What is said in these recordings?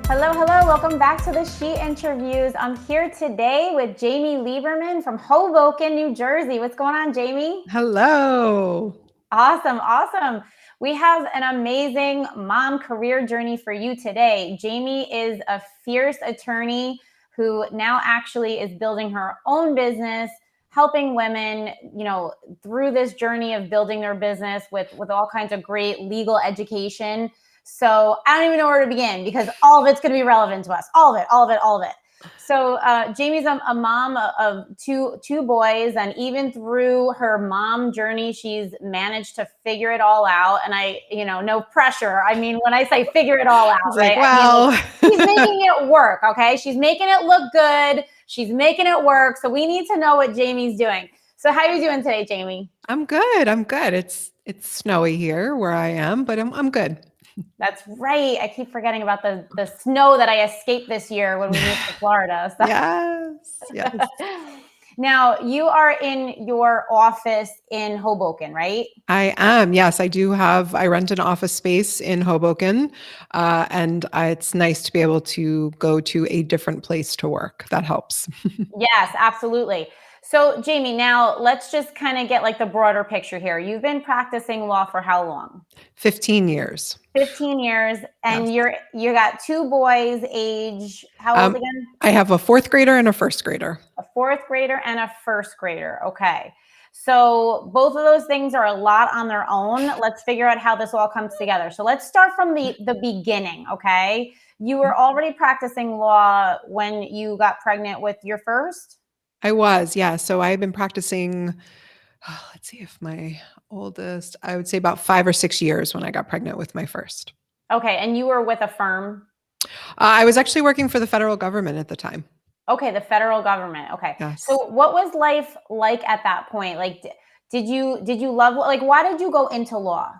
Hello, hello. Welcome back to the She Interviews. I'm here today with Jamie Lieberman from Hoboken, New Jersey. What's going on, Jamie? Hello. Awesome, awesome. We have an amazing mom career journey for you today. Jamie is a fierce attorney who now actually is building her own business, helping women, through this journey of building their business with all kinds of great legal education. So I don't even know where to begin because all of it's going to be relevant to us. All of it, all of it, all of it. So Jamie's a mom of two boys, and even through her mom journey, she's managed to figure it all out. And no pressure. I mean, when I say figure it all out, It's right? like, I mean, well, she's making it work. Okay, she's making it look good. She's making it work. So we need to know what Jamie's doing. So how are you doing today, Jamie? I'm good. I'm good. It's snowy here where I am, but I'm good. That's right. I keep forgetting about the snow that I escaped this year when we moved to Florida. So. Yes. Yes. Now, you are in your office in Hoboken, right? I am. Yes, I rent an office space in Hoboken, and it's nice to be able to go to a different place to work. That helps. Yes, absolutely. So, Jamie, now let's just kind of get like the broader picture here. You've been practicing law for how long? 15 years. 15 years, Yes. and you got two boys, age how old Um, again? I have a fourth grader and a first grader. A fourth grader and a first grader. Okay. So both of those things are a lot on their own. Let's figure out how this all comes together. So let's start from the beginning, okay? You were already practicing law when you got pregnant with your first? I was, yeah. So I've been practicing, let's see if my oldest, I would say about 5 or 6 years when I got pregnant with my first. Okay, and you were with a firm? I was actually working for the federal government at the time. Okay, the federal government. Okay. Yes. So what was life like at that point? Like did you love, like, why did you go into law?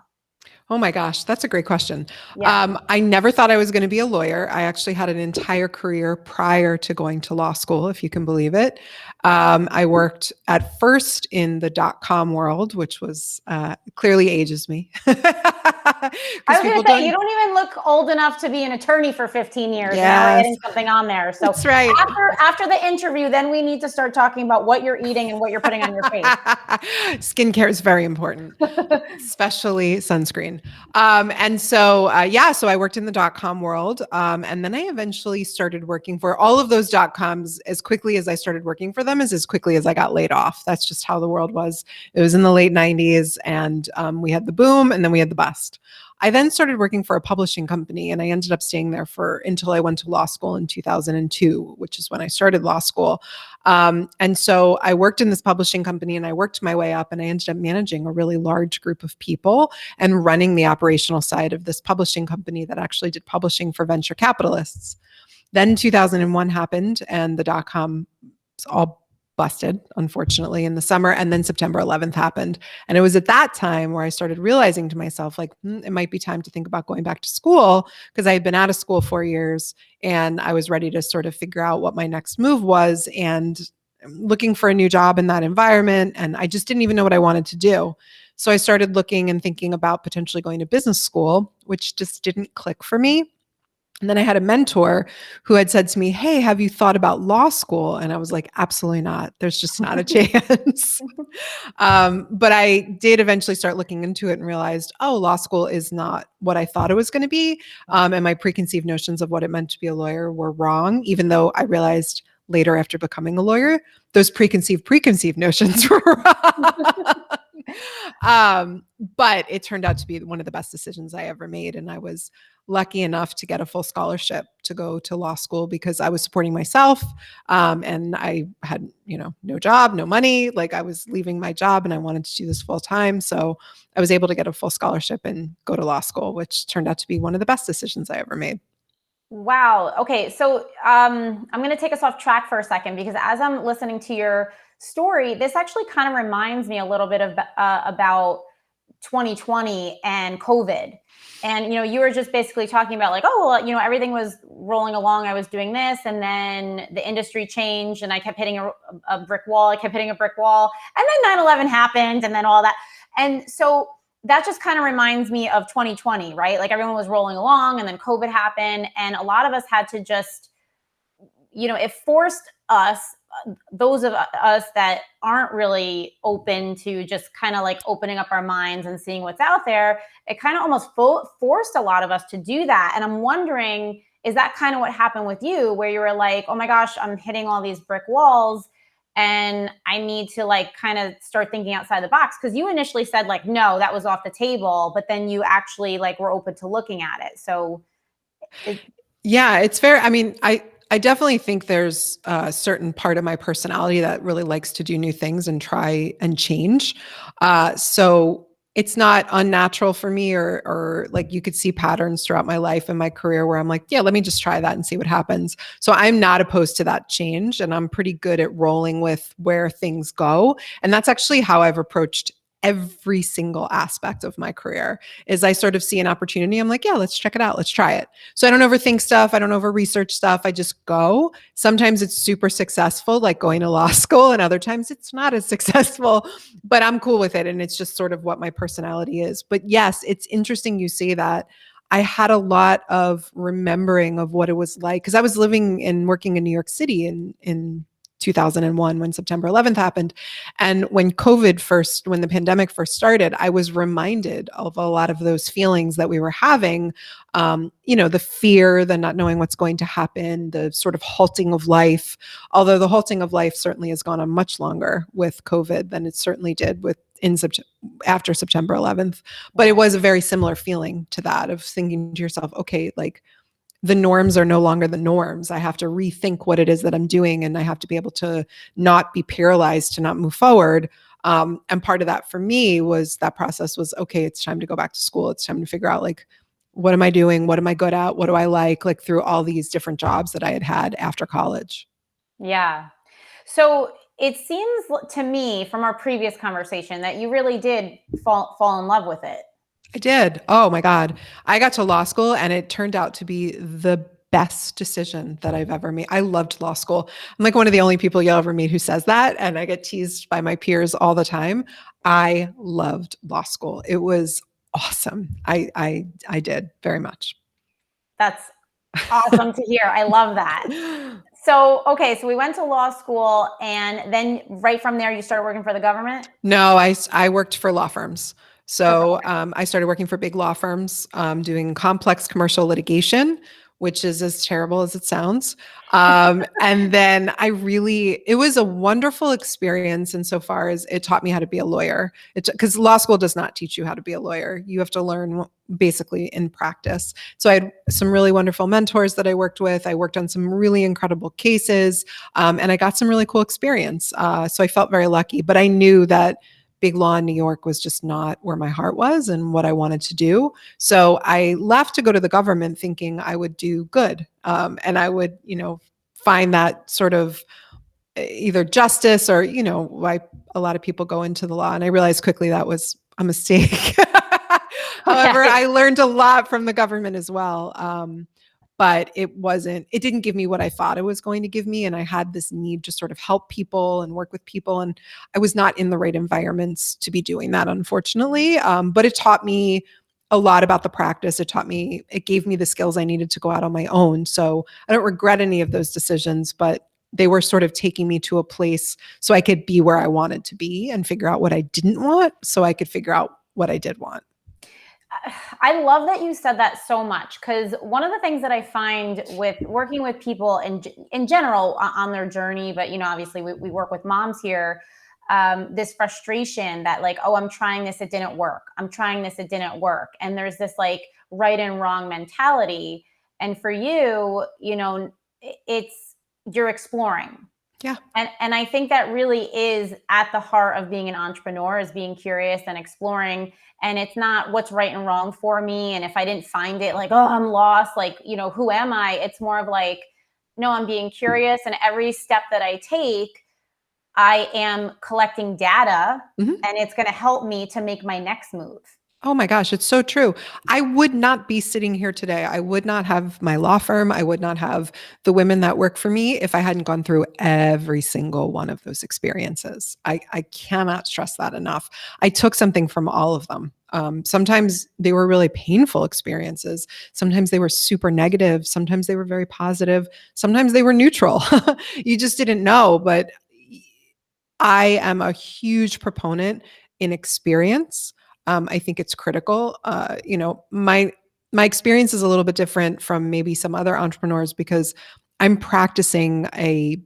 Oh my gosh, that's a great question. Yeah. I never thought I was going to be a lawyer. I actually had an entire career prior to going to law school, if you can believe it. I worked at first in the .com world, which was clearly ages me. I Because was going people to say, you don't, don't even look old enough to be an attorney for 15 years, and now we're yes, adding something on there. So that's right. after the interview, then we need to start talking about what you're eating and what you're putting on your face. Skincare is very important, especially sunscreen. So I worked in the .com world. And then I eventually started working for all of those .coms. As quickly as I started working for them is as quickly as I got laid off. That's just how the world was. It was in the late 90s, and we had the boom and then we had the bust. I then started working for a publishing company, and I ended up staying there until I went to law school in 2002, which is when I started law school. And so I worked in this publishing company, and I worked my way up, and I ended up managing a really large group of people and running the operational side of this publishing company that actually did publishing for venture capitalists. Then 2001 happened, and the .com all busted, unfortunately, in the summer. And then September 11th happened. And it was at that time where I started realizing to myself, like, it might be time to think about going back to school, because I had been out of school 4 years and I was ready to sort of figure out what my next move was, and looking for a new job in that environment. And I just didn't even know what I wanted to do. So I started looking and thinking about potentially going to business school, which just didn't click for me. And then I had a mentor who had said to me, "Hey, have you thought about law school?" And I was like, "Absolutely not. There's just not a chance." But I did eventually start looking into it and realized, oh, law school is not what I thought it was going to be. And my preconceived notions of what it meant to be a lawyer were wrong, even though I realized later after becoming a lawyer, those preconceived notions were wrong. But it turned out to be one of the best decisions I ever made. And I was lucky enough to get a full scholarship to go to law school because I was supporting myself. And I had, no job, no money. Like, I was leaving my job and I wanted to do this full time. So I was able to get a full scholarship and go to law school, which turned out to be one of the best decisions I ever made. Wow. Okay. So I'm going to take us off track for a second because as I'm listening to your story, this actually kind of reminds me a little bit of about 2020 and COVID. And you were just basically talking about like, oh, well, everything was rolling along. I was doing this, and then the industry changed, and I kept hitting a brick wall. I kept hitting a brick wall, and then 9/11 happened, and then all that. And so that just kind of reminds me of 2020, right? Like everyone was rolling along and then COVID happened. And a lot of us had to just, it forced us, those of us that aren't really open to just kind of like opening up our minds and seeing what's out there, it kind of almost forced a lot of us to do that. And I'm wondering, is that kind of what happened with you, where you were like, oh my gosh, I'm hitting all these brick walls and I need to like kind of start thinking outside the box? Because you initially said like, no, that was off the table, but then you actually like were open to looking at it. So Yeah, it's fair. I mean, I definitely think there's a certain part of my personality that really likes to do new things and try and change. So it's not unnatural for me, or like you could see patterns throughout my life and my career where I'm like, yeah, let me just try that and see what happens. So I'm not opposed to that change, and I'm pretty good at rolling with where things go. And that's actually how I've approached every single aspect of my career. Is I sort of see an opportunity, I'm like, yeah, let's check it out, let's try it. So I don't overthink stuff. I don't over research stuff. I just go. Sometimes it's super successful, like going to law school, and other times it's not as successful, but I'm cool with it. And it's just sort of what my personality is. But yes, it's interesting you say that. I had a lot of remembering of what it was like because I was living and working in New York City in 2001 when September 11th happened. And when when the pandemic first started, I was reminded of a lot of those feelings that we were having. The fear, the not knowing what's going to happen, the sort of halting of life. Although the halting of life certainly has gone on much longer with COVID than it certainly did after September 11th. But it was a very similar feeling to that, of thinking to yourself, okay, like the norms are no longer the norms. I have to rethink what it is that I'm doing, and I have to be able to not be paralyzed to not move forward. And part of that for me was that process was, okay, it's time to go back to school. It's time to figure out, like, what am I doing? What am I good at? What do I like through all these different jobs that I had had after college. Yeah. So it seems to me from our previous conversation that you really did fall in love with it. I did. Oh my God. I got to law school and it turned out to be the best decision that I've ever made. I loved law school. I'm like one of the only people you'll ever meet who says that. And I get teased by my peers all the time. I loved law school. It was awesome. I did very much. That's awesome to hear. I love that. So, okay, so we went to law school and then right from there you started working for the government? No, I worked for law firms. Okay. So I started working for big law firms, doing complex commercial litigation, which is as terrible as it sounds. And then it was a wonderful experience insofar as it taught me how to be a lawyer. Because law school does not teach you how to be a lawyer. You have to learn basically in practice. So I had some really wonderful mentors that I worked with. I worked on some really incredible cases, and I got some really cool experience. So I felt very lucky, but I knew that big law in New York was just not where my heart was and what I wanted to do. So I left to go to the government thinking I would do good. And I would, find that sort of either justice or, why a lot of people go into the law. And I realized quickly that was a mistake. However, Okay. I learned a lot from the government as well. But it didn't give me what I thought it was going to give me. And I had this need to sort of help people and work with people. And I was not in the right environments to be doing that, unfortunately. But it taught me a lot about the practice. It gave me the skills I needed to go out on my own. So I don't regret any of those decisions, but they were sort of taking me to a place so I could be where I wanted to be and figure out what I didn't want so I could figure out what I did want. I love that you said that so much, because one of the things that I find with working with people in general on their journey, but obviously we work with moms here, this frustration that like, oh, I'm trying this, it didn't work. I'm trying this, it didn't work. And there's this like right and wrong mentality. And for you, it's you're exploring. Yeah. And I think that really is at the heart of being an entrepreneur, is being curious and exploring. And it's not what's right and wrong for me. And if I didn't find it, like, oh, I'm lost. Like, who am I? It's more of like, no, I'm being curious. And every step that I take, I am collecting data, Mhm. and it's going to help me to make my next move. Oh my gosh, it's so true. I would not be sitting here today. I would not have my law firm. I would not have the women that work for me if I hadn't gone through every single one of those experiences. I cannot stress that enough. I took something from all of them. Sometimes they were really painful experiences. Sometimes they were super negative. Sometimes they were very positive. Sometimes they were neutral. You just didn't know. But I am a huge proponent in experience. I think it's critical. My experience is a little bit different from maybe some other entrepreneurs because I'm practicing a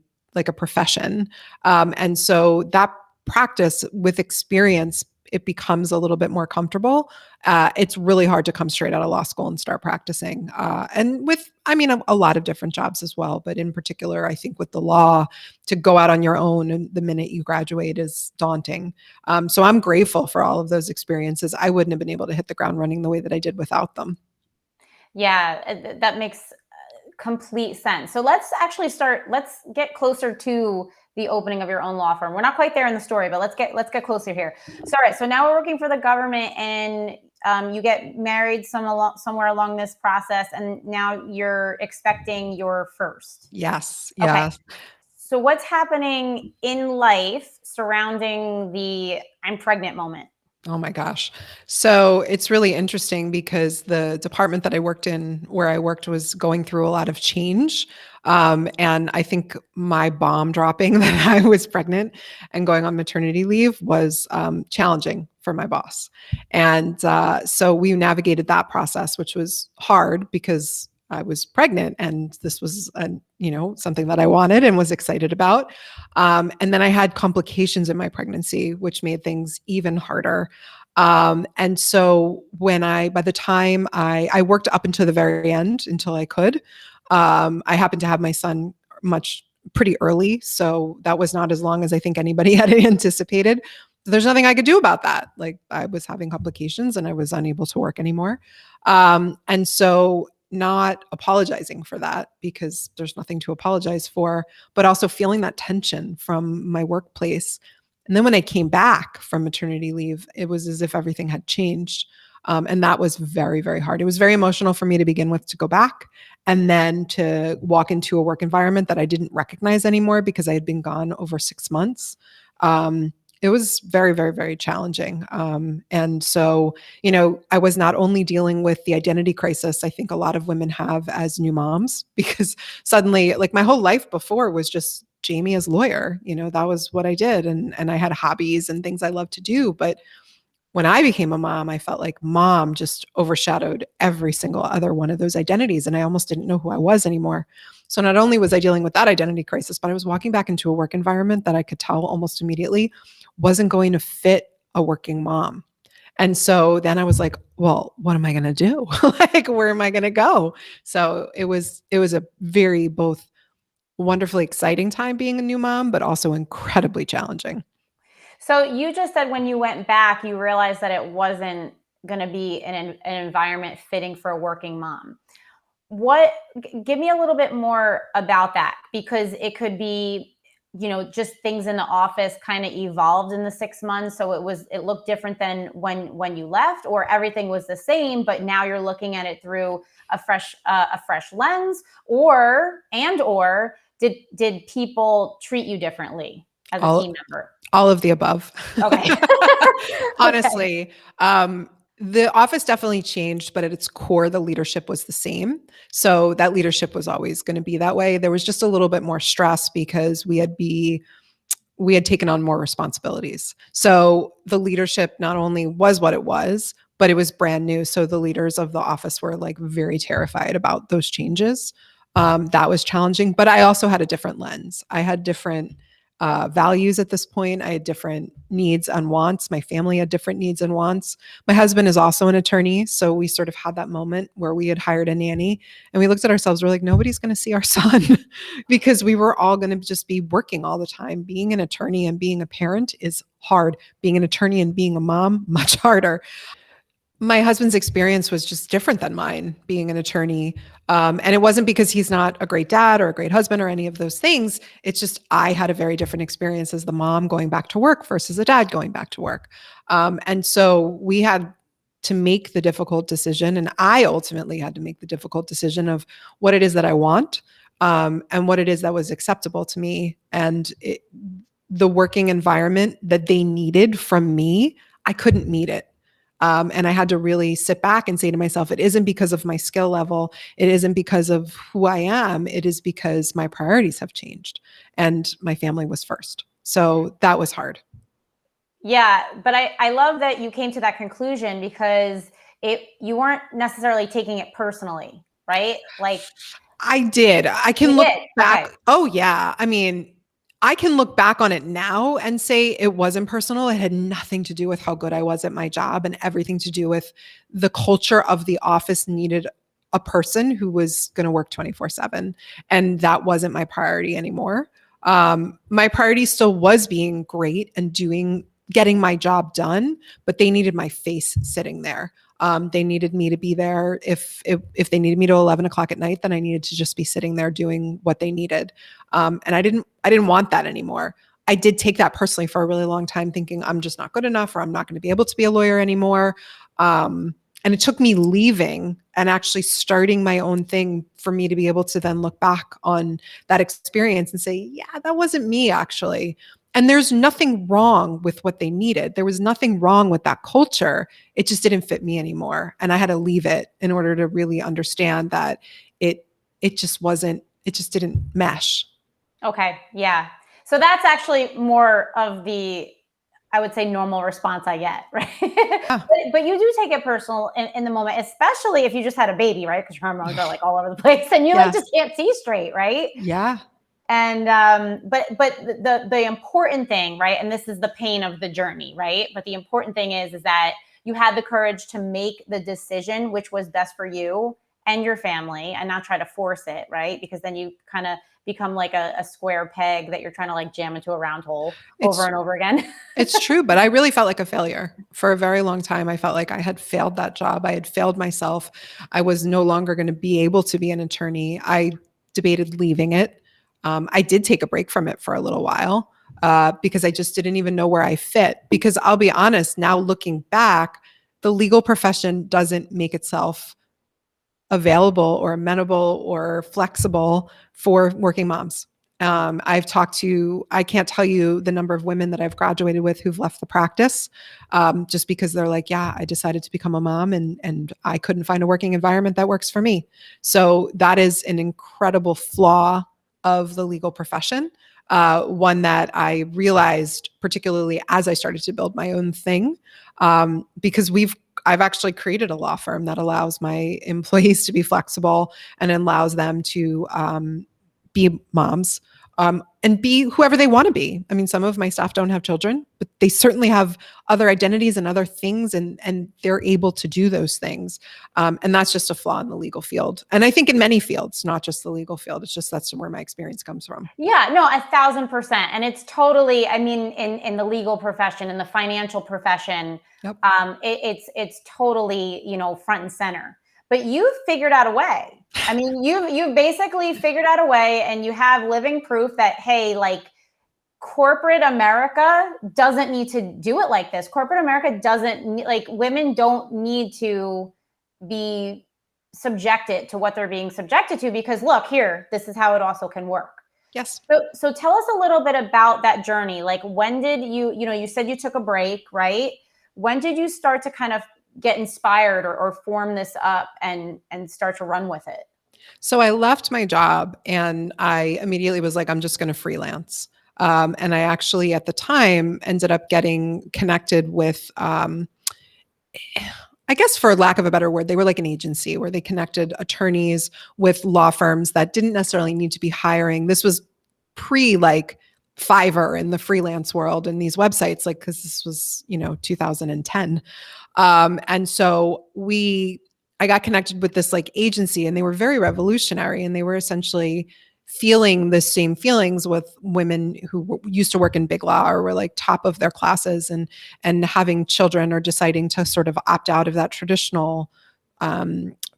profession, and so that practice with experience it becomes a little bit more comfortable. It's really hard to come straight out of law school and start practicing, and with I mean a lot of different jobs as well, but in particular, I think with the law to go out on your own and the minute you graduate is daunting. So I'm grateful for all of those experiences. I wouldn't have been able to hit the ground running the way that I did without them. Yeah, that makes complete sense. So let's actually start. Let's get closer to the opening of your own law firm. We're not quite there in the story, but let's get closer here. So, all right. So now we're working for the government, and you get married somewhere along this process, and now you're expecting your first. Yes, Okay. yes. So what's happening in life surrounding the I'm pregnant moment? Oh my gosh. So it's really interesting because the department that I worked in, where I worked, was going through a lot of change. And I think my bomb dropping that I was pregnant and going on maternity leave was challenging for my boss. And so we navigated that process, which was hard because I was pregnant and this was something that I wanted and was excited about. And then I had complications in my pregnancy, which made things even harder. And so by the time I worked up until the very end until I could, I happened to have my son pretty early. So that was not as long as I think anybody had anticipated. There's nothing I could do about that. Like I was having complications and I was unable to work anymore. And so not apologizing for that because there's nothing to apologize for, but also feeling that tension from my workplace. And then when I came back from maternity leave, it was as if everything had changed. And that was very, very hard. It was very emotional for me to begin with to go back and then to walk into a work environment that I didn't recognize anymore because I had been gone over 6 months. It was very, very, very challenging. And so, I was not only dealing with the identity crisis I think a lot of women have as new moms, because suddenly, like my whole life before was just Jamie as lawyer. That was what I did. And I had hobbies and things I loved to do. But when I became a mom, I felt like mom just overshadowed every single other one of those identities. And I almost didn't know who I was anymore. So not only was I dealing with that identity crisis, but I was walking back into a work environment that I could tell almost immediately wasn't going to fit a working mom. And so then I was like, well, what am I going to do? Like, where am I going to go? So it was a very both wonderfully exciting time being a new mom, but also incredibly challenging. So you just said when you went back, you realized that it wasn't going to be an environment fitting for a working mom. Give me a little bit more about that, because it could be, just things in the office kind of evolved in the 6 months. So it looked different than when you left, or everything was the same, but now you're looking at it through a fresh lens, or did people treat you differently as a All team member? all of the above. Okay. Okay. Honestly, the office definitely changed, but at its core, the leadership was the same. So that leadership was always going to be that way. There was just a little bit more stress because we had taken on more responsibilities. So the leadership not only was what it was, but it was brand new. So the leaders of the office were like very terrified about those changes. That was challenging, but I also had a different lens. I had different values at this point. I had different needs and wants. My family had different needs and wants. My husband is also an attorney. So we sort of had that moment where we had hired a nanny and we looked at ourselves. We're like, nobody's going to see our son because we were all going to just be working all the time. Being an attorney and being a parent is hard. Being an attorney and being a mom, much harder. My husband's experience was just different than mine being an attorney. And it wasn't because he's not a great dad or a great husband or any of those things. It's just I had a very different experience as the mom going back to work versus a dad going back to work. And so we had to make the difficult decision. And I ultimately had to make the difficult decision of what it is that I want, and what it is that was acceptable to me. And the working environment that they needed from me, I couldn't meet it. And I had to really sit back and say to myself, it isn't because of my skill level. It isn't because of who I am. It is because my priorities have changed and my family was first. So that was hard. Yeah, but I love that you came to that conclusion because you weren't necessarily taking it personally, right? Like I did. I you can look did. back. Okay. Oh, yeah. I mean, I can look back on it now and say it wasn't personal. It had nothing to do with how good I was at my job and everything to do with the culture of the office needed a person who was going to work 24/7. And that wasn't my priority anymore. My priority still was being great and getting my job done, but they needed my face sitting there. They needed me to be there. If they needed me to 11 o'clock at night, then I needed to just be sitting there doing what they needed. And I didn't want that anymore. I did take that personally for a really long time, thinking I'm just not good enough, or I'm not going to be able to be a lawyer anymore. And it took me leaving and actually starting my own thing for me to be able to then look back on that experience and say, yeah, that wasn't me actually. And there's nothing wrong with what they needed. There was nothing wrong with that culture. It just didn't fit me anymore. And I had to leave it in order to really understand that it just wasn't, it just didn't mesh. Okay. Yeah. So that's actually more of the, I would say, normal response I get, right? Yeah. But you do take it personal in the moment, especially if you just had a baby, right? Because your hormones are like all over the place and you like Yes. just can't see straight, right? Yeah. And but the important thing, right? And this is the pain of the journey, right? But the important thing is that you had the courage to make the decision which was best for you and your family, and not try to force it, right? Because then you kind of become like a square peg that you're trying to like jam into a round hole over It's and over again. It's true, but I really felt like a failure. For a very long time, I felt like I had failed that job. I had failed myself. I was no longer going to be able to be an attorney. I debated leaving it. I did take a break from it for a little while, because I just didn't even know where I fit. Because I'll be honest, now looking back, the legal profession doesn't make itself available or amenable or flexible for working moms. I can't tell you the number of women that I've graduated with who've left the practice, just because they're like, yeah, I decided to become a mom and I couldn't find a working environment that works for me. So that is an incredible flaw of the legal profession. One that I realized, particularly as I started to build my own thing, because I've actually created a law firm that allows my employees to be flexible and allows them to be moms, and be whoever they want to be. I mean, some of my staff don't have children, but they certainly have other identities and other things, and they're able to do those things. And that's just a flaw in the legal field. And I think in many fields, not just the legal field. It's just that's where my experience comes from. Yeah, no, 1,000%. And it's totally, I mean, in the legal profession, in the financial profession, Yep. it's totally, front and center. But you've figured out a way. I mean, you've basically figured out a way, and you have living proof that, hey, like corporate America doesn't need to do it like this. Corporate America doesn't like women don't need to be subjected to what they're being subjected to, because look here, this is how it also can work. Yes. So tell us a little bit about that journey. Like, when did you said you took a break, right? When did you start to kind of get inspired or form this up and start to run with it? So I left my job and I immediately was like, I'm just going to freelance. And I actually, at the time, ended up getting connected with, I guess for lack of a better word, they were like an agency where they connected attorneys with law firms that didn't necessarily need to be hiring. This was pre like Fiverr in the freelance world and these websites, like, because this was, 2010. And so I got connected with this like agency, and they were very revolutionary, and they were essentially feeling the same feelings with women who used to work in big law or were like top of their classes and having children, or deciding to sort of opt out of that traditional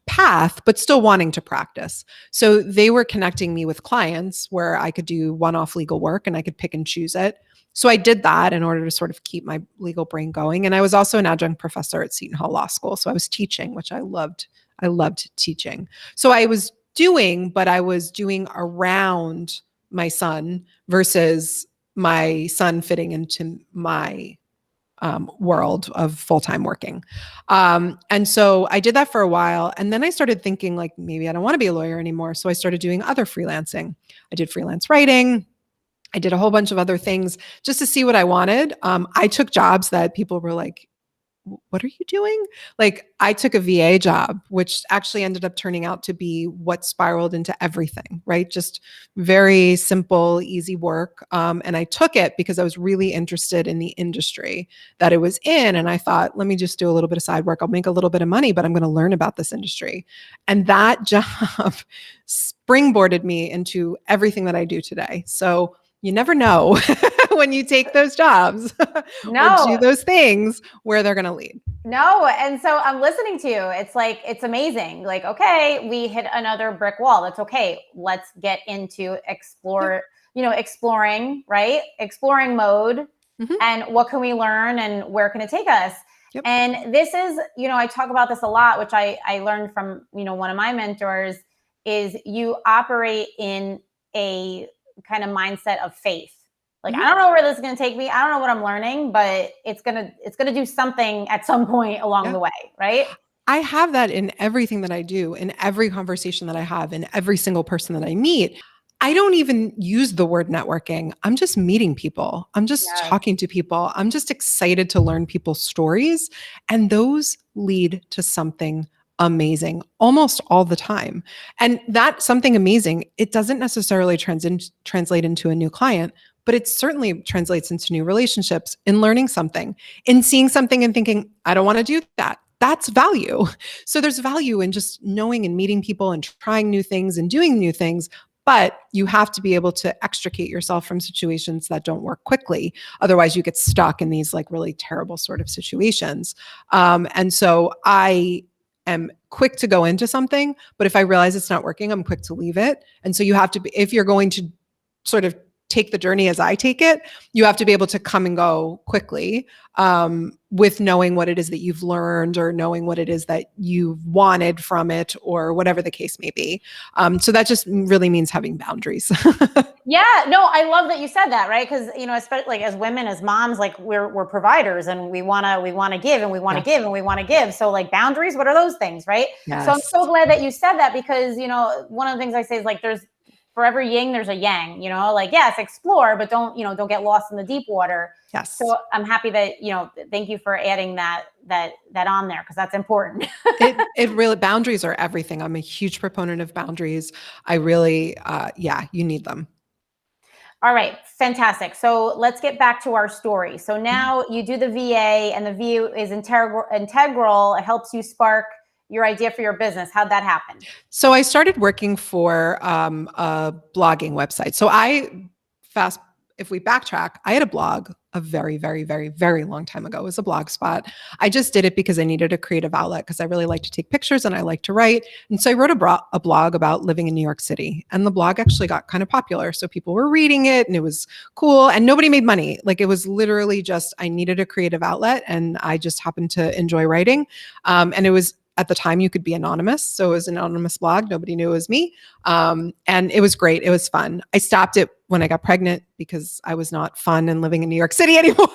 path, but still wanting to practice. So they were connecting me with clients where I could do one-off legal work and I could pick and choose it. So I did that in order to sort of keep my legal brain going. And I was also an adjunct professor at Seton Hall Law School. So I was teaching, which I loved. I loved teaching. So I was doing, but I was doing around my son versus my son fitting into my world of full-time working. And so I did that for a while. And then I started thinking like, maybe I don't want to be a lawyer anymore. So I started doing other freelancing. I did freelance writing. I did a whole bunch of other things just to see what I wanted. I took jobs that people were like, what are you doing? Like I took a VA job, which actually ended up turning out to be what spiraled into everything, right? Just very simple, easy work. And I took it because I was really interested in the industry that it was in. And I thought, let me just do a little bit of side work. I'll make a little bit of money, but I'm going to learn about this industry. And that job springboarded me into everything that I do today. So you never know when you take those jobs or do those things where they're going to lead. No. And so I'm listening to you. It's like, it's amazing. Like, okay, we hit another brick wall. That's okay. Let's get into exploring, right? Exploring mode. Mm-hmm. And what can we learn and where can it take us? Yep. And this is, I talk about this a lot, which I learned from, one of my mentors is you operate in a kind of mindset of faith. Like, mm-hmm. I don't know where this is going to take me. I don't know what I'm learning, but it's going to do something at some point along the way. Right. I have that in everything that I do, in every conversation that I have, in every single person that I meet. I don't even use the word networking. I'm just meeting people. I'm just talking to people. I'm just excited to learn people's stories. And those lead to something amazing almost all the time. And that something amazing, it doesn't necessarily translate into a new client, but it certainly translates into new relationships, in learning something, in seeing something and thinking, I don't want to do that. That's value. So there's value in just knowing and meeting people and trying new things and doing new things. But you have to be able to extricate yourself from situations that don't work quickly. Otherwise, you get stuck in these like really terrible sort of situations. And so I am quick to go into something, but if I realize it's not working, I'm quick to leave it. And so you have to be, if you're going to sort of take the journey as I take it, you have to be able to come and go quickly with knowing what it is that you've learned or knowing what it is that you've wanted from it or whatever the case may be. So that just really means having boundaries. Yeah, no, I love that you said that, right? Because, especially like as women, as moms, like we're providers and we want to give and we want to give and we want to give. So like boundaries, what are those things, right? Yes. So I'm so glad that you said that because, one of the things I say is like there's for every yin, there's a yang, like, yes, explore, but don't get lost in the deep water. Yes. So I'm happy that, thank you for adding that on there because that's important. It really, boundaries are everything. I'm a huge proponent of boundaries. I really, you need them. All right. Fantastic. So let's get back to our story. So now you do the VA and the VA is integral. It helps you spark your idea for your business. How'd that happen? So I started working for a blogging website. So if we backtrack, I had a blog a very, very, very, very long time ago. It was a blog spot. I just did it because I needed a creative outlet because I really like to take pictures and I like to write. And so I wrote a blog about living in New York City. And the blog actually got kind of popular. So people were reading it and it was cool. And nobody made money. Like it was literally just, I needed a creative outlet and I just happened to enjoy writing. And it was, at the time, you could be anonymous. So it was an anonymous blog. Nobody knew it was me. And it was great. It was fun. I stopped it when I got pregnant because I was not fun and living in New York City anymore.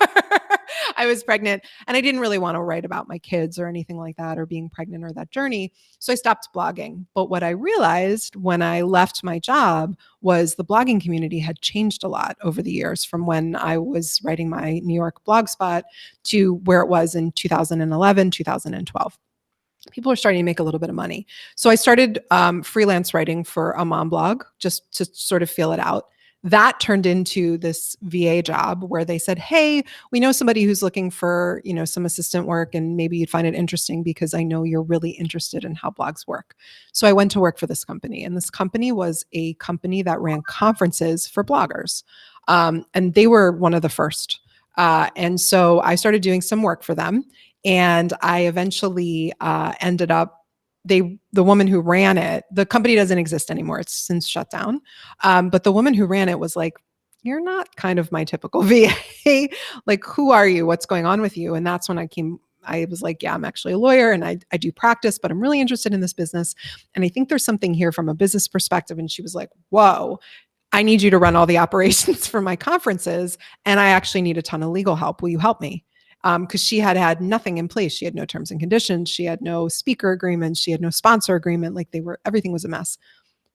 I was pregnant and I didn't really want to write about my kids or anything like that or being pregnant or that journey. So I stopped blogging. But what I realized when I left my job was the blogging community had changed a lot over the years from when I was writing my New York blog spot to where it was in 2011, 2012. People are starting to make a little bit of money. So I started freelance writing for a mom blog just to sort of feel it out. That turned into this VA job where they said, hey, we know somebody who's looking for, some assistant work and maybe you'd find it interesting because I know you're really interested in how blogs work. So I went to work for this company and this company was a company that ran conferences for bloggers. And they were one of the first. And so I started doing some work for them. And I eventually ended up, the woman who ran it, the company doesn't exist anymore. It's since shut down. But the woman who ran it was like, you're not kind of my typical VA. Like, who are you? What's going on with you? And that's when I was like, yeah, I'm actually a lawyer and I do practice, but I'm really interested in this business. And I think there's something here from a business perspective. And she was like, whoa, I need you to run all the operations for my conferences. And I actually need a ton of legal help. Will you help me? Because she had had nothing in place. She had no terms and conditions. She had no speaker agreement. She had no sponsor agreement. Like everything was a mess.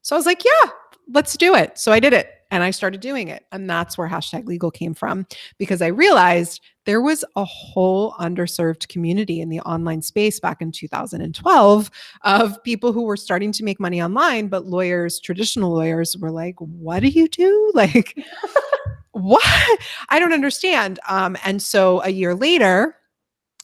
So I was like, yeah, let's do it. So I did it and I started doing it. And that's where hashtag legal came from, because I realized there was a whole underserved community in the online space back in 2012 of people who were starting to make money online, but lawyers, traditional lawyers were like, what do you do? Like, what? I don't understand. And so a year later,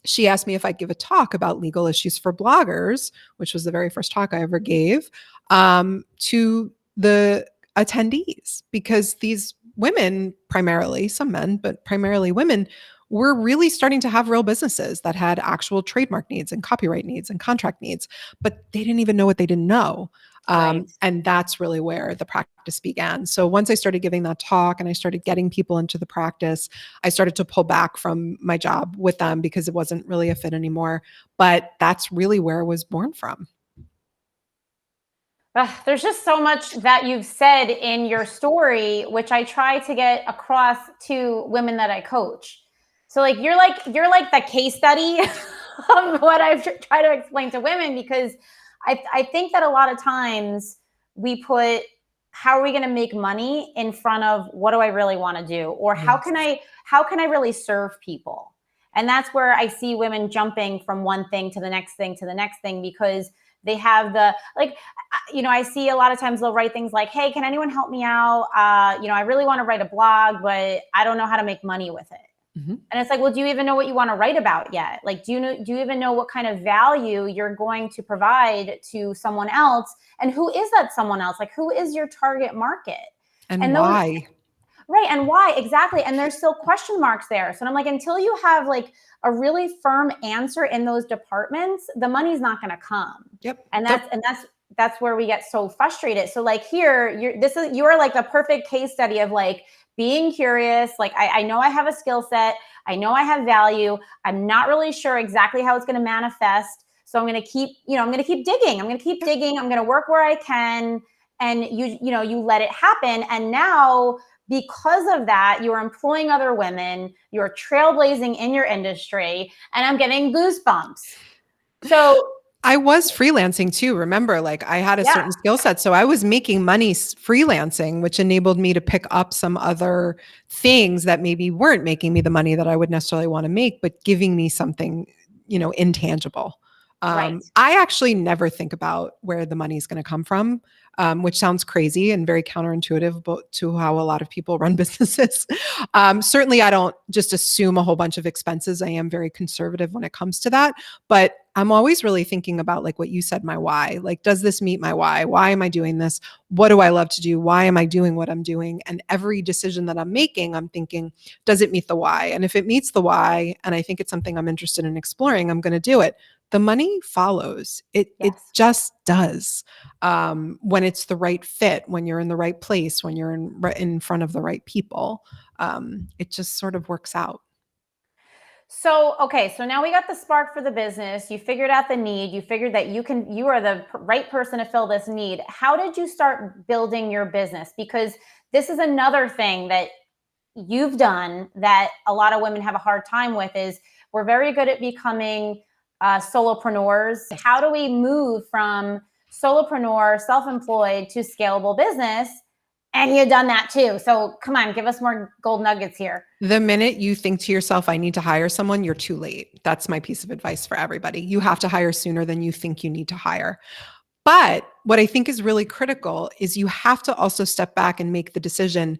she asked me if I'd give a talk about legal issues for bloggers, which was the very first talk I ever gave, to the attendees, because these women, primarily some men, but primarily women, were really starting to have real businesses that had actual trademark needs and copyright needs and contract needs, but they didn't even know what they didn't know. Right. And that's really where the practice began. So once I started giving that talk and I started getting people into the practice, I started to pull back from my job with them because it wasn't really a fit anymore. But that's really where it was born from. There's just so much that you've said in your story, which I try to get across to women that I coach. So like you're like the case study of what I've tried to explain to women, because I think that a lot of times we put how are we going to make money in front of what do I really want to do, or how can I really serve people? And that's where I see women jumping from one thing to the next thing to the next thing, because they have the, like, I see a lot of times they'll write things like, hey, can anyone help me out? I really want to write a blog, but I don't know how to make money with it. Mm-hmm. And it's like, well, do you even know what you want to write about yet? Like, do you even know what kind of value you're going to provide to someone else? And who is that someone else? Like, who is your target market? And why? Right. And why exactly? And there's still question marks there. So I'm like, until you have like a really firm answer in those departments, the money's not going to come. Yep. And that's where we get so frustrated. So like here, you are like the perfect case study of like being curious. Like, I know I have a skill set. I know I have value. I'm not really sure exactly how it's going to manifest. So I'm going to keep digging. I'm going to keep digging. I'm going to work where I can. And you let it happen. And now, because of that, you're employing other women, you're trailblazing in your industry, and I'm getting goosebumps. So I was freelancing too. Remember, like I had a certain skill set. So I was making money freelancing, which enabled me to pick up some other things that maybe weren't making me the money that I would necessarily want to make, but giving me something, intangible. Right. I actually never think about where the money is going to come from, which sounds crazy and very counterintuitive to how a lot of people run businesses. Certainly, I don't just assume a whole bunch of expenses. I am very conservative when it comes to that. But I'm always really thinking about, like what you said, my why. Like, does this meet my why? Why am I doing this? What do I love to do? Why am I doing what I'm doing? And every decision that I'm making, I'm thinking, does it meet the why? And if it meets the why, and I think it's something I'm interested in exploring, I'm going to do it. The money follows. It just does. When it's the right fit, when you're in the right place, when you're in front of the right people, it just sort of works out. So, okay, so now we got the spark for the business. You figured out the need. You figured that you are the right person to fill this need. How did you start building your business? Because this is another thing that you've done that a lot of women have a hard time with, is we're very good at becoming solopreneurs. How do we move from solopreneur, self-employed, to scalable business? And you've done that too. So come on, give us more gold nuggets here. The minute you think to yourself, I need to hire someone, you're too late. That's my piece of advice for everybody. You have to hire sooner than you think you need to hire. But what I think is really critical is you have to also step back and make the decision,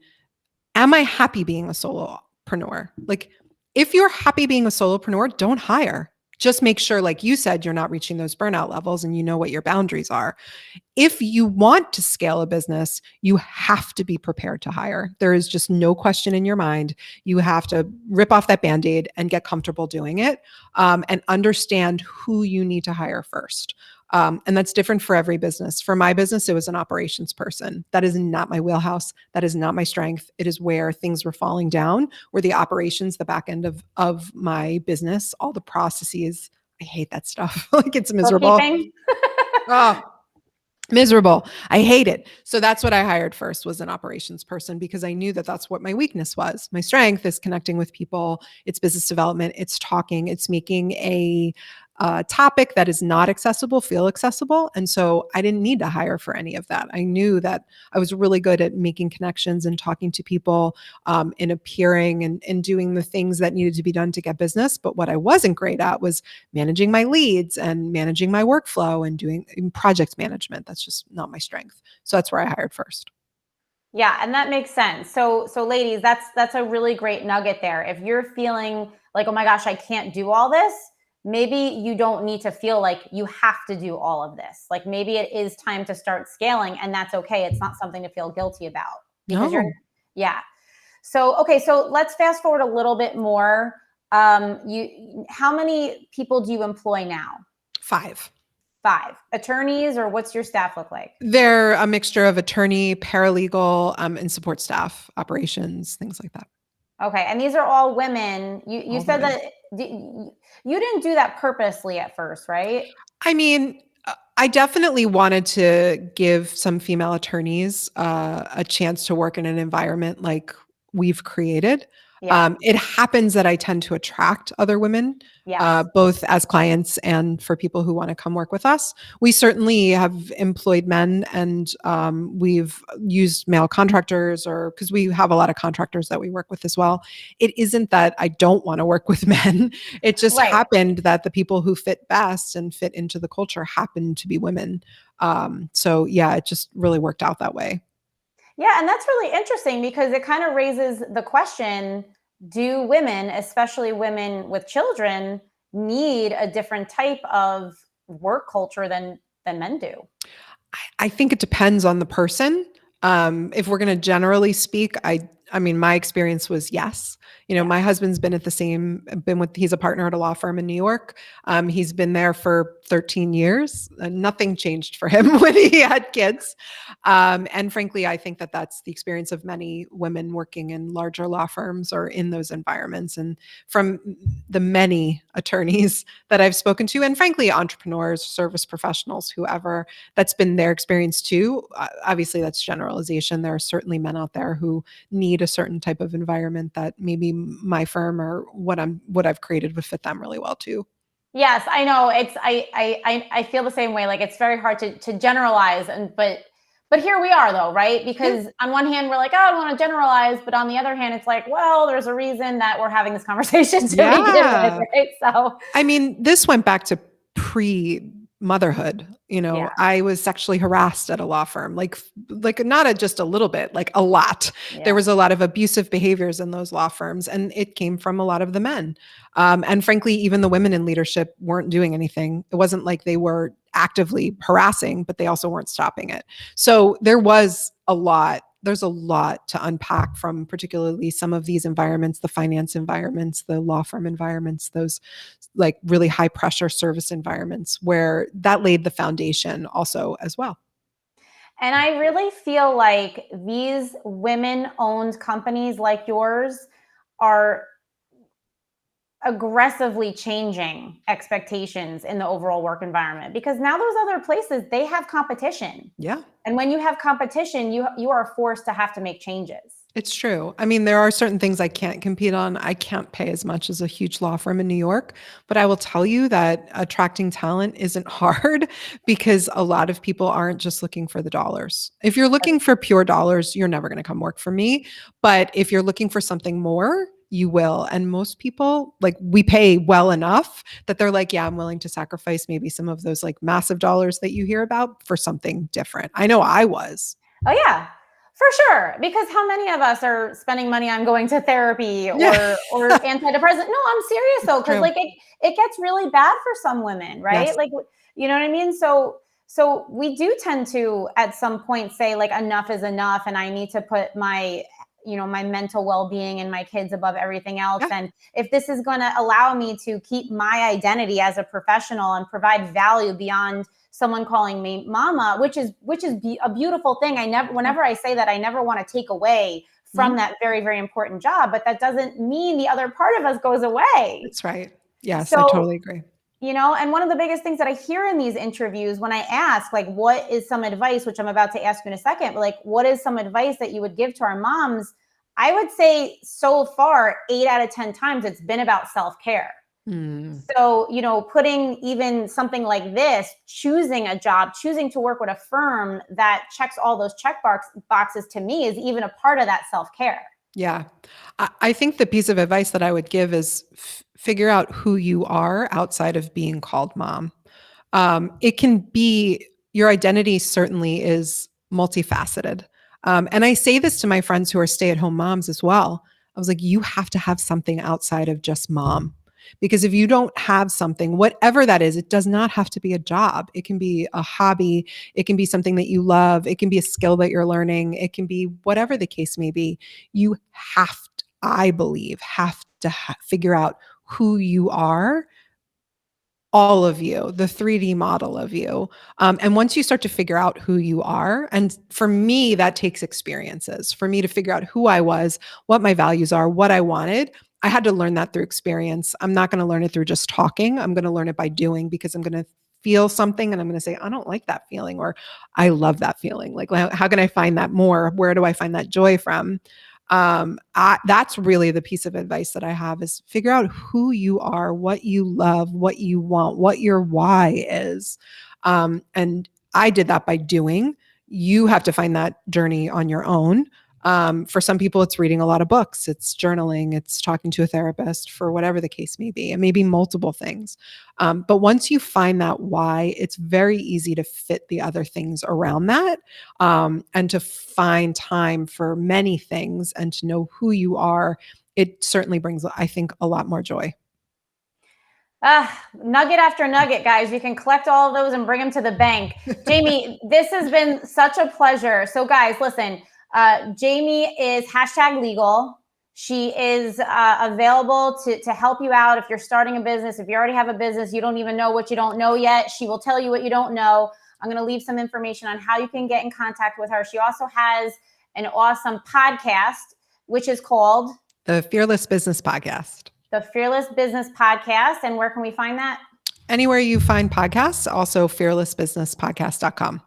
am I happy being a solopreneur? Like, if you're happy being a solopreneur, don't hire. Just make sure, like you said, you're not reaching those burnout levels and you know what your boundaries are. If you want to scale a business, you have to be prepared to hire. There is just no question in your mind. You have to rip off that Band-Aid and get comfortable doing it, and understand who you need to hire first. And that's different for every business. For my business, it was an operations person. That is not my wheelhouse. That is not my strength. It is where things were falling down, where the operations, the back end of my business, all the processes. I hate that stuff. Like it's miserable. Bookkeeping. Oh, miserable. I hate it. So that's what I hired first, was an operations person, because I knew that that's what my weakness was. My strength is connecting with people. It's business development. It's talking. It's making a topic that is not accessible feel accessible. And so I didn't need to hire for any of that. I knew that I was really good at making connections and talking to people, and appearing and doing the things that needed to be done to get business. But what I wasn't great at was managing my leads and managing my workflow and doing project management. That's just not my strength. So that's where I hired first. Yeah, and that makes sense. So ladies, that's a really great nugget there. If you're feeling like, oh my gosh, I can't do all this, maybe you don't need to feel like you have to do all of this. Like maybe it is time to start scaling, and that's okay. It's not something to feel guilty about, because you're, No, yeah. So okay, so let's fast forward a little bit more. How many people do you employ now? 5. 5 attorneys, or what's your staff look like? They're a mixture of attorney, paralegal, and support staff, operations, things like that. Okay, and these are all women. You All said women. that you didn't do that purposely at first, right? I mean, I definitely wanted to give some female attorneys a chance to work in an environment like we've created. Yeah. It happens that I tend to attract other women, Yes. both as clients and for people who want to come work with us. We certainly have employed men, and we've used male contractors, or because we have a lot of contractors that we work with as well. It isn't that I don't want to work with men. It just Right. happened that the people who fit best and fit into the culture happen to be women. So yeah, it just really worked out that way. Yeah, and that's really interesting because it kind of raises the question, do women, especially women with children, need a different type of work culture than men do? I think it depends on the person. If we're going to generally speak, I mean, my experience was yes. Yeah. My husband's he's a partner at a law firm in New York. He's been there for 13 years. Nothing changed for him when he had kids. And frankly, I think that that's the experience of many women working in larger law firms or in those environments. And from the many attorneys that I've spoken to, and frankly, entrepreneurs, service professionals, whoever, that's been their experience too. Obviously, that's generalization. There are certainly men out there who need a certain type of environment that maybe my firm or what I've created would fit them really well too. Yes, I know. I feel the same way. Like it's very hard to generalize, but here we are though, right? Yeah. Because on one hand we're like, oh, I don't want to generalize, but on the other hand, it's like, well, there's a reason that we're having this conversation to begin with, Yeah. right? So I mean, this went back to pre motherhood. yeah, I was sexually harassed at a law firm, like not just a little bit, like a lot. There yeah. was a lot of abusive behaviors in those law firms, and it came from a lot of the men. And frankly, even the women in leadership weren't doing anything. It wasn't like they were actively harassing, but they also weren't stopping it. So there's a lot to unpack from particularly some of these environments, the finance environments, the law firm environments, those like really high pressure service environments where that laid the foundation also as well. And I really feel like these women owned companies like yours are aggressively changing expectations in the overall work environment, because now those other places, they have competition. Yeah. And when you have competition, you are forced to have to make changes. It's true. I mean, there are certain things I can't compete on. I can't pay as much as a huge law firm in New York, but I will tell you that attracting talent isn't hard because a lot of people aren't just looking for the dollars. If you're looking for pure dollars, you're never going to come work for me. But if you're looking for something more, you will. And most people, like, we pay well enough that they're like, yeah, I'm willing to sacrifice maybe some of those like massive dollars that you hear about for something different. I know I was. Oh yeah, for sure. Because how many of us are spending money on going to therapy Yeah, or antidepressant? No, I'm serious though, it's because true. like it gets really bad for some women, right? Yes. Like you know what I mean? So we do tend to at some point say like enough is enough, and I need to put my my mental well-being and my kids above everything else. Yeah. And if this is going to allow me to keep my identity as a professional and provide value beyond someone calling me mama, which is a beautiful thing. Whenever I say that, I never want to take away from that very, very important job, but that doesn't mean the other part of us goes away. That's right. Yes, I totally agree. And one of the biggest things that I hear in these interviews when I ask, like, what is some advice, which I'm about to ask you in a second, but like, what is some advice that you would give to our moms? I would say so far, 8 out of 10 times, it's been about self-care. So, putting even something like this, choosing a job, choosing to work with a firm that checks all those check boxes to me is even a part of that self-care. Yeah. I think the piece of advice that I would give is figure out who you are outside of being called mom. It can be, your identity certainly is multifaceted. And I say this to my friends who are stay-at-home moms as well. I was like, you have to have something outside of just mom. Because if you don't have something, whatever that is, it does not have to be a job. It can be a hobby. It can be something that you love. It can be a skill that you're learning. It can be whatever the case may be. You have to, I believe, figure out who you are, all of you, the 3D model of you. And once you start to figure out who you are, and for me, that takes experiences. For me to figure out who I was, what my values are, what I wanted, I had to learn that through experience. I'm not going to learn it through just talking. I'm going to learn it by doing, because I'm going to feel something and I'm going to say, I don't like that feeling, or I love that feeling. Like, how can I find that more? Where do I find that joy from? That's really the piece of advice that I have, is figure out who you are, what you love, what you want, what your why is. And I did that by doing. You have to find that journey on your own. For some people, it's reading a lot of books, it's journaling, it's talking to a therapist, for whatever the case may be. It may be multiple things. But once you find that why, it's very easy to fit the other things around that, and to find time for many things and to know who you are. It certainly brings, I think, a lot more joy. Nugget after nugget, guys. You can collect all of those and bring them to the bank. Jamie, this has been such a pleasure. So guys, listen, Jamie is #legal. She is available to help you out if you're starting a business. If you already have a business, you don't even know what you don't know yet, she will tell you what you don't know. I'm going to leave some information on how you can get in contact with her. She also has an awesome podcast, which is called The Fearless Business Podcast. The Fearless Business Podcast. And where can we find that? Anywhere you find podcasts, also fearlessbusinesspodcast.com.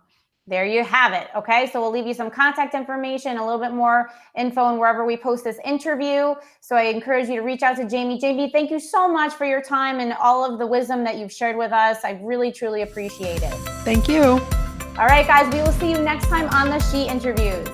There you have it. Okay. So we'll leave you some contact information, a little bit more info, and wherever we post this interview. So I encourage you to reach out to Jamie. Jamie, thank you so much for your time and all of the wisdom that you've shared with us. I really, truly appreciate it. Thank you. All right, guys, we will see you next time on the She Interviews.